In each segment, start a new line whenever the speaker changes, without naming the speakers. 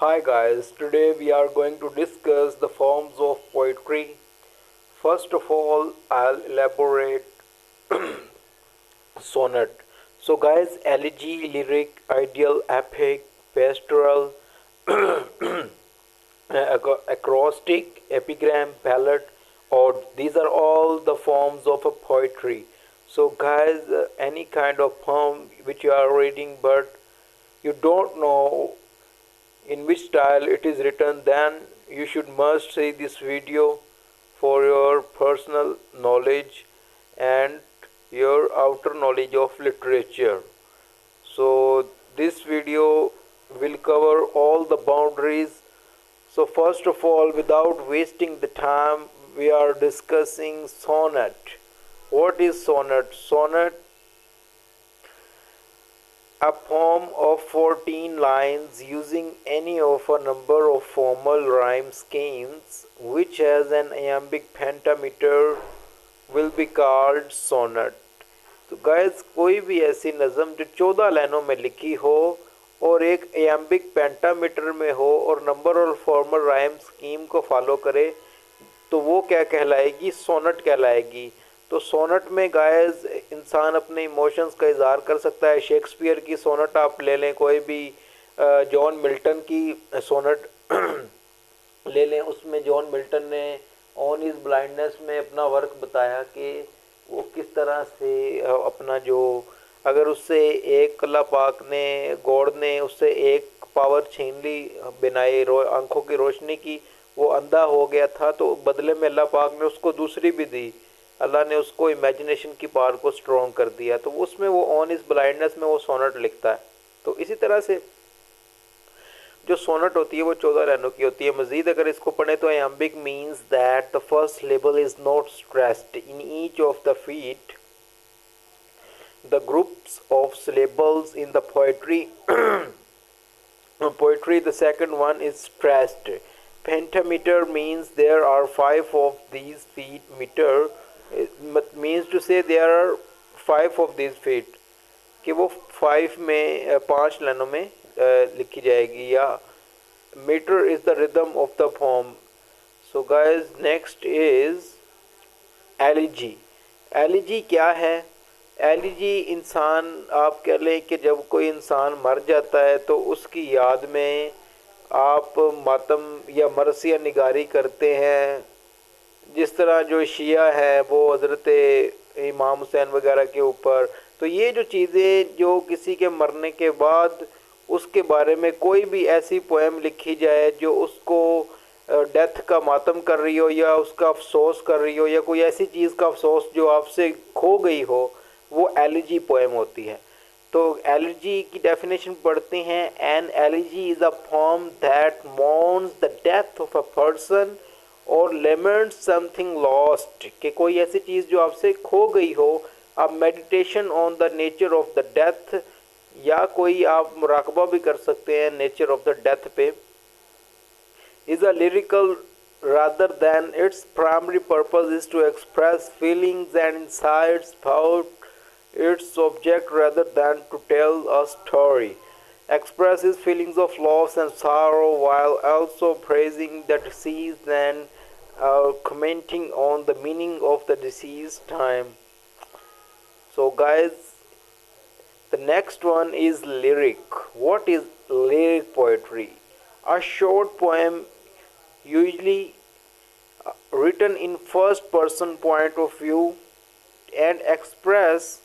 Hi guys, today we are going to discuss the forms of poetry. First of all, I'll elaborate sonnet. So guys, elegy, lyric, ideal, epic, pastoral, acrostic, epigram, ballad, ode. These are all the forms of a poetry. So guys, any kind of poem which you are reading but you don't know in which style it is written, then you should must see this video for your personal knowledge and your outer knowledge of literature. So this video will cover all the boundaries. So first of all, without wasting the time, we are discussing sonnet. What is sonnet? Sonnet, a poem of 14 lines using any of a number of formal rhyme schemes which has an iambic pentameter will be called sonnet. तो guys, कोई भी ऐसी नज़म जो 14 लाइनों में लिखी हो और एक iambic पेंटामीटर में हो और नंबर और फॉर्मल राइम स्कीम को फॉलो करे तो वो क्या कहलाएगी? सोनेट कहलाएगी। तो सोनेट में गाइस इंसान अपने इमोशंस का इजहार कर सकता है। शेक्सपियर की सोनेट आप ले लें, कोई भी जॉन मिल्टन की सोनेट ले लें, उसमें जॉन मिल्टन ने ऑन इज ब्लाइंडनेस में अपना वर्क बताया कि वो किस तरह से अपना जो अगर उससे एक अल्लाह पाक ने गॉड ने उससे एक पावर छीन ली बिनाए आंखों की रोशनी की, वो अंधा हो गया था, तो बदले में अल्लाह पाक ने उसको दूसरी भी दी। अल्लाह ने उसको इमेजिनेशन की पावर को स्ट्रॉन्ग कर दिया। तो उसमें वो ऑन इस ब्लाइंडनेस में वो सोनेट लिखता है। तो इसी तरह से जो सोनेट होती है वो 14 लाइनों की होती है। मजीद अगर इसको पढ़े तो iambic means that the first syllable is not stressed in each of the feet. The groups of syllables in the poetry, the second one is stressed. Pentameter means there are 5 of these feet. Meter means to say there are 5 of these feet, कि वो 5 में 5 लाइनों में लिखी जाएगी। या metre is the rhythm of the form. So guys, next is elegy. Elegy क्या है? एलिजी इंसान, आप कह लें कि जब कोई इंसान मर जाता है तो उसकी याद में आप मातम या मरसिया निगारी करते हैं। जिस तरह जो शिया है वो हज़रत इमाम हुसैन वगैरह के ऊपर, तो ये जो चीज़ें जो किसी के मरने के बाद उसके बारे में कोई भी ऐसी पोएम लिखी जाए जो उसको डेथ का मातम कर रही हो या उसका अफसोस कर रही हो या कोई ऐसी चीज़ का अफसोस जो आपसे खो गई हो, वो एलिजी पोएम होती है। तो एलिजी की डेफिनेशन पढ़ते हैं। An elegy is a form that mourns the death of a person और लेमेंट समथिंग लॉस्ट, कि कोई ऐसी चीज़ जो आपसे खो गई हो। आप meditation on the nature of the death, या कोई आप मुराकबा भी कर सकते हैं नेचर ऑफ द डेथ पे। Is a lyrical rather than its primary purpose is to express feelings and insights about its object rather than to tell a story. Expresses feelings of loss and sorrow while also praising the deceased and commenting on the meaning of the deceased time. So guys, the next one is lyric. What is lyric poetry? A short poem usually written in first person point of view and express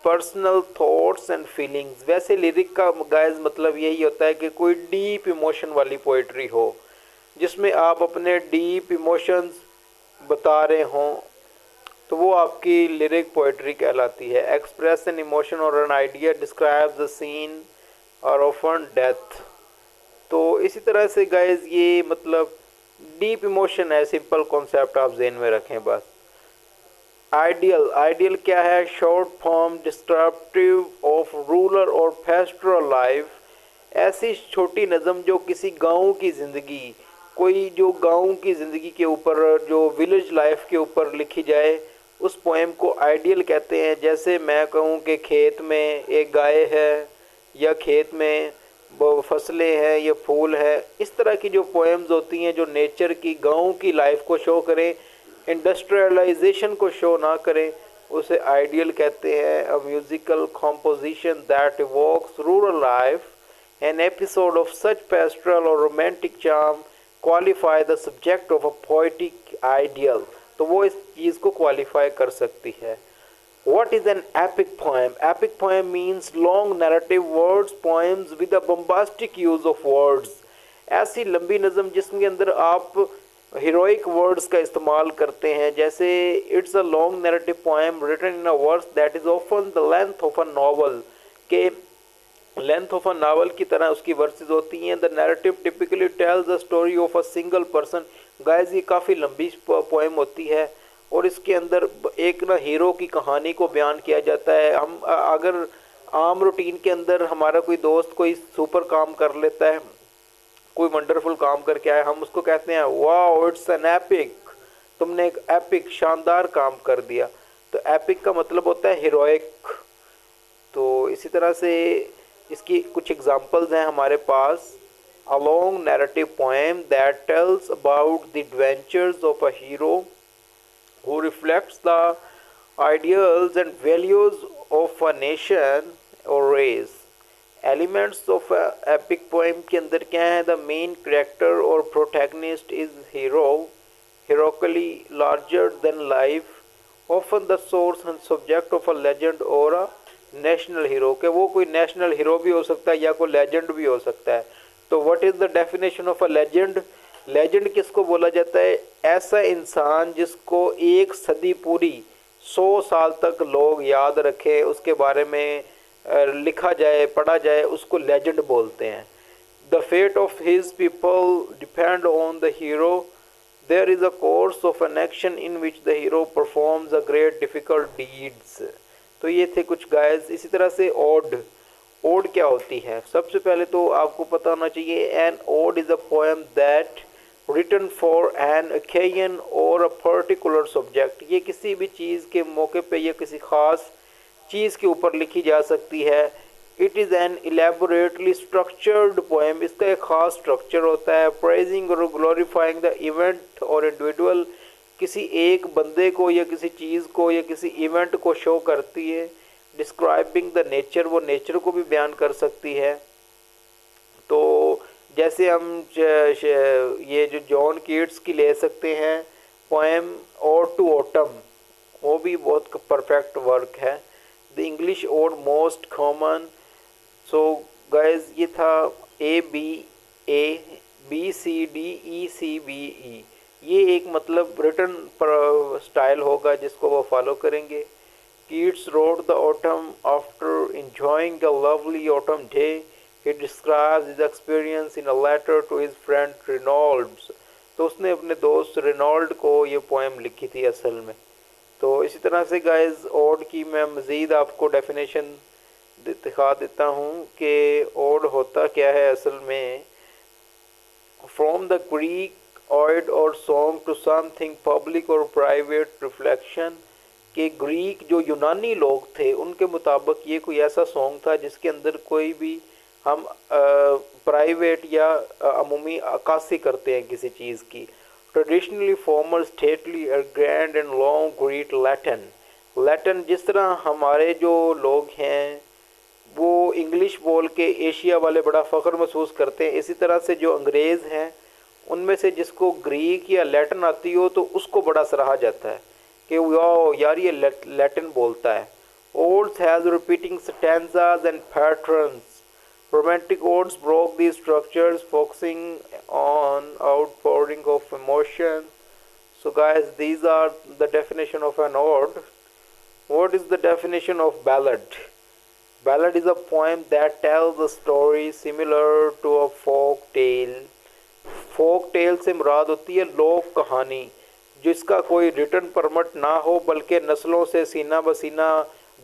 personal thoughts and feelings. वैसे lyric का guys मतलब यही होता है कि कोई deep emotion वाली poetry हो जिसमें आप अपने डीप इमोशंस बता रहे हों, तो वो आपकी लिरिक पोइट्री कहलाती है। एक्सप्रेस एन इमोशन और an idea, describes the scene और ऑफन डेथ। तो इसी तरह से गाइस ये मतलब डीप इमोशन है, सिंपल कॉन्सेप्ट आप जेन में रखें बस। आइडियल, आइडियल क्या है? Short form descriptive of rural और पेस्टोरल लाइफ। ऐसी छोटी नज़म जो किसी गांव की ज़िंदगी, कोई जो गांव की ज़िंदगी के ऊपर, जो विलेज लाइफ के ऊपर लिखी जाए, उस पोएम को आइडियल कहते हैं। जैसे मैं कहूँ कि खेत में एक गाय है, या खेत में वो फसलें हैं, ये फूल है, इस तरह की जो पोएम्स होती हैं जो नेचर की, गांव की लाइफ को शो करें, इंडस्ट्रियलाइजेशन को शो ना करें, उसे आइडियल कहते हैं। A musical composition that evokes rural life, an episode of such pastoral और romantic charm qualify the subject of a poetic idyll. तो वो इस चीज़ को क्वालिफाई कर सकती है। What is an epic poem? Epic poem means long narrative words, poems with a bombastic use of words. ऐसी लंबी नज़म जिसके अंदर आप हीरोइक वर्ड्स का इस्तेमाल करते हैं, जैसे it's a long narrative poem written in a verse that is often the length of a novel, के लेंथ ऑफ अ नावल की तरह उसकी वर्सेस होती हैं। The narrative typically tells the story of a single person. Guys ये काफ़ी लंबी poem होती है और इसके अंदर एक ना हीरो की कहानी को बयान किया जाता है। हम अगर आम रूटीन के अंदर हमारा कोई दोस्त कोई सुपर काम कर लेता है, कोई वंडरफुल काम करके आए, हम उसको कहते हैं वाओ इट्स एन एपिक, तुमने एक एपिक शानदार काम कर दिया। तो एपिक का मतलब होता है हीरोइक। तो इसी तरह से इसकी कुछ एग्जांपल्स हैं हमारे पास। A long narrative poem that tells about the adventures of a hero who reflects the ideals and values of a nation or race. Elements of a epic poem के अंदर क्या है? The main character or protagonist is hero, heroically larger than life, often the source and subject of a legend or a national hero। के वो कोई national hero भी हो सकता है या कोई legend भी हो सकता है। तो what is the definition of a legend? Legend किसको बोला जाता है? ऐसा इंसान जिसको एक सदी पूरी 100 साल तक लोग याद रखें, उसके बारे में लिखा जाए, पढ़ा जाए, उसको लेजेंड बोलते हैं। The fate of his people depend on the hero, there is a course of an action in which the hero performs a great difficult deeds. तो ये थे कुछ गाइस। इसी तरह से ओड। ओड क्या होती है? सबसे पहले तो आपको पता होना चाहिए, an ode is a poem that written for an occasion or a particular subject। ये किसी भी चीज़ के मौके पे या किसी ख़ास चीज़ के ऊपर लिखी जा सकती है। It is an elaborately structured poem। इसका एक ख़ास स्ट्रक्चर होता है। praising और glorifying the event और individual, किसी एक बंदे को या किसी चीज़ को या किसी इवेंट को शो करती है। डिस्क्राइबिंग द नेचर, वो नेचर को भी बयान कर सकती है। तो जैसे हम ये जो जॉन कीट्स की ले सकते हैं पोएम ओड टू ऑटम, वो भी बहुत परफेक्ट वर्क है। The English ode most common. So guys ये था ABABCDECBE। ये एक मतलब रिटन स्टाइल होगा जिसको वो फॉलो करेंगे। Keats road the autumn after enjoying a lovely autumn day। He describes his experience in a letter to his friend Reynolds। तो उसने अपने दोस्त रेनॉल्ड को ये पोएम लिखी थी असल में। तो इसी तरह से गाइस ओड की मैं मज़ीद आपको डेफिनेशन दिखा देता हूँ कि ओड होता क्या है असल में। फ्रॉम द ग्रीक ओड और सॉन्ग टू समथिंग पब्लिक और प्राइवेट रिफ्लेक्शन, के ग्रीक जो यूनानी लोग थे उनके मुताबिक ये कोई ऐसा सॉन्ग था जिसके अंदर कोई भी हम प्राइवेट या अमूमी अक्कासी करते हैं किसी चीज़ की। Traditionally formal stately grand and long greet Latin. Latin जिस तरह हमारे जो लोग हैं वो इंग्लिश बोल के एशिया वाले बड़ा फ़ख्र महसूस करते हैं, इसी तरह से जो अंग्रेज़ हैं उनमें से जिसको ग्रीक या लैटिन आती हो तो उसको बड़ा सराहा जाता है कि वाओ यार ये लैटिन बोलता है। Odds has repeating stanzas and patterns. Romantic odes broke these structures, focusing on outpouring of emotion. So guys, these are the definition of an ode. What is the definition of ballad? Ballad is a poem that tells a story similar to a folk tale। folk tale से मुराद होती है लोक कहानी जिसका कोई return permit ना हो, बल्कि नस्लों से सीना बसीना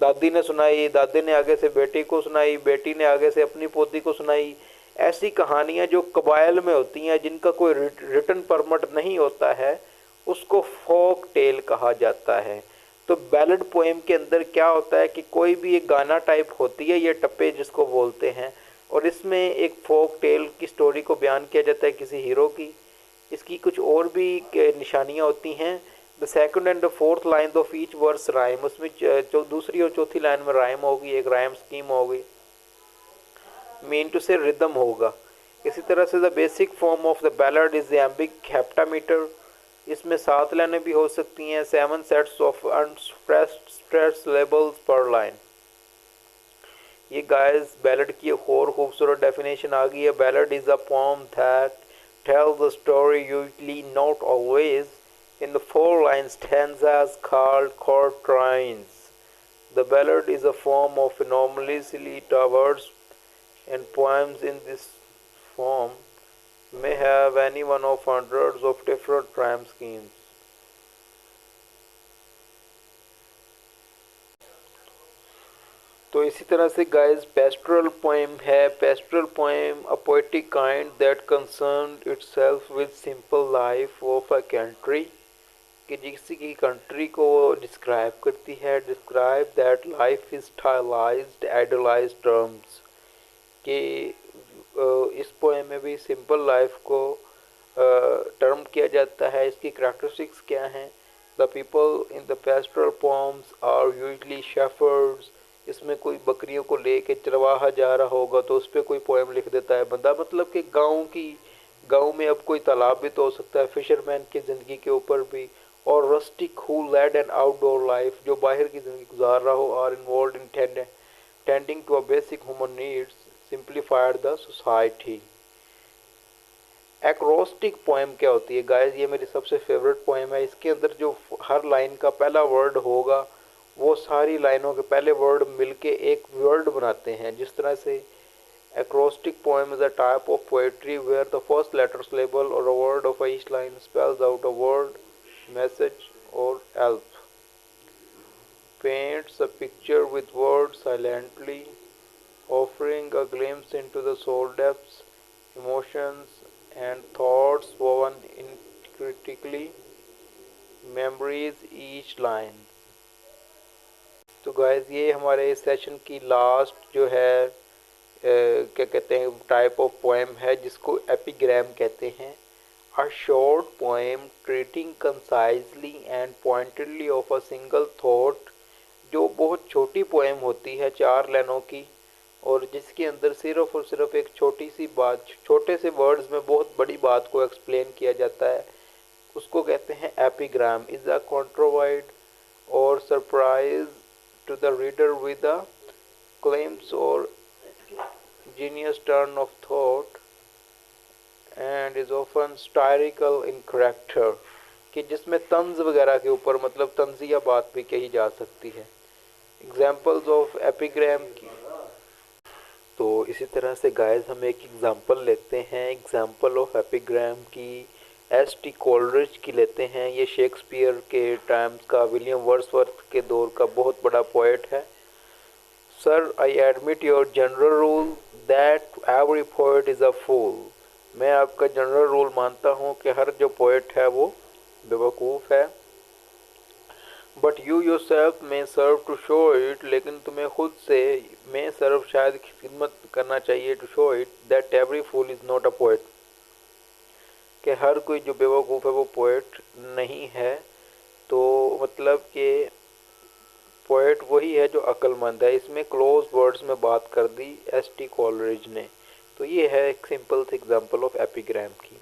दादी ने सुनाई, दादी ने आगे से बेटी को सुनाई, बेटी ने आगे से अपनी पोती को सुनाई। ऐसी कहानियाँ जो कबाइल में होती हैं जिनका कोई रिटर्न परमिट नहीं होता है उसको फोक टेल कहा जाता है। तो बैलेड पोएम के अंदर क्या होता है कि कोई भी एक गाना टाइप होती है, ये टप्पे जिसको बोलते हैं, और इसमें एक फोक टेल की स्टोरी को बयान किया जाता है किसी हीरो की। इसकी कुछ और भी निशानियाँ होती हैं। The second and the fourth line of each verse rhyme, उसमें जो दूसरी और चौथी लाइन में राइम होगी, एक राइम स्कीम होगी, मीन टू से रिदम होगा। इसी तरह से the basic form of the ballad is iambic heptameter, इसमें 7 लाइनें भी हो सकती हैं, 7 sets of unstressed stress labels per line. ये गाइस बैलड की एक और खूबसूरत डेफिनेशन आ गई है। Ballad is a poem that tells the story, usually not always, in the 4-line stanzas called quatrains. The ballad is a form of anomalously diverse, and poems in this form may have any one of hundreds of different rhyme schemes. तो इसी तरह से guys pastoral poem है। Pastoral poem a poetic kind that concern itself with simple life of a country, कि जिस की country को describe करती है। Describe that life is stylised idealised terms, कि इस पोएम में भी सिंपल लाइफ को टर्म किया जाता है। इसकी करैक्टरिस्टिक्स क्या हैं? The people in the pastoral poems are usually shepherds, इसमें कोई बकरियों को लेके चरवाहा जा रहा होगा तो उस पर कोई पोएम लिख देता है बंदा, मतलब कि गांव में अब कोई तालाब भी तो हो सकता है, फिशरमैन की ज़िंदगी के ऊपर भी। और rustic who led an outdoor life, जो बाहर की ज़िंदगी गुजार रहा हो, are involve in tending to a basic human needs, simplified the society. Acrostic poem क्या होती है गाइस? ये मेरी सबसे फेवरेट पोएम है। इसके अंदर जो हर लाइन का पहला वर्ड होगा वो सारी लाइनों के पहले वर्ड मिलके एक वर्ड बनाते हैं। जिस तरह से acrostic poem is a type of poetry where the first letter syllable or a word of each line spells out a word, message or help, paints a picture with words silently, offering a glimpse into the soul depths, emotions and thoughts woven intricately, memories each line। तो guys ये हमारे इस session की last जो है क्या कहते हैं टाइप ऑफ पोएम है, जिसको एपिग्राम कहते हैं। A short poem treating concisely and pointedly of a single thought, जो बहुत छोटी पोएम होती है 4 लाइनों की, और जिसके अंदर सिर्फ और सिर्फ एक छोटी सी बात, छोटे से वर्ड्स में बहुत बड़ी बात को एक्सप्लेन किया जाता है, उसको कहते हैं एपिग्राम। इज अ कंट्रोवर्ड और surprise to the reader with a glimpse or genius turn of thought and is often satirical in character, कि जिसमें तंज वगैरह के ऊपर मतलब तंजिया बात भी कही जा सकती है। एग्जाम्पल्स ऑफ एपिग्राम की, तो इसी तरह से गाइस हम एक एग्जाम्पल लेते हैं एग्जाम्पल ऑफ एपिग्राम की। एस.टी. कोलरिज की लेते हैं। ये शेक्सपियर के टाइम्स का, विलियम वर्ड्सवर्थ के दौर का बहुत बड़ा पोएट है। Sir, I admit your general rule that every poet is a fool. मैं आपका जनरल रूल मानता हूँ कि हर जो पोएट है वो बेवकूफ़ है। बट यू योर सेल्फ में सर्व टू शो इट, लेकिन तुम्हें खुद से में सर्व शायद खिदमत करना चाहिए to show it that every fool is not a poet, कि हर कोई जो बेवकूफ़ है वो पोएट नहीं है। तो मतलब कि पोएट वही है जो अक्लमंद है। इसमें क्लोज वर्ड्स में बात कर दी एस.टी. कोलरिज ने। तो ये है एक सिंपल सी एग्जांपल ऑफ एपिग्राम की।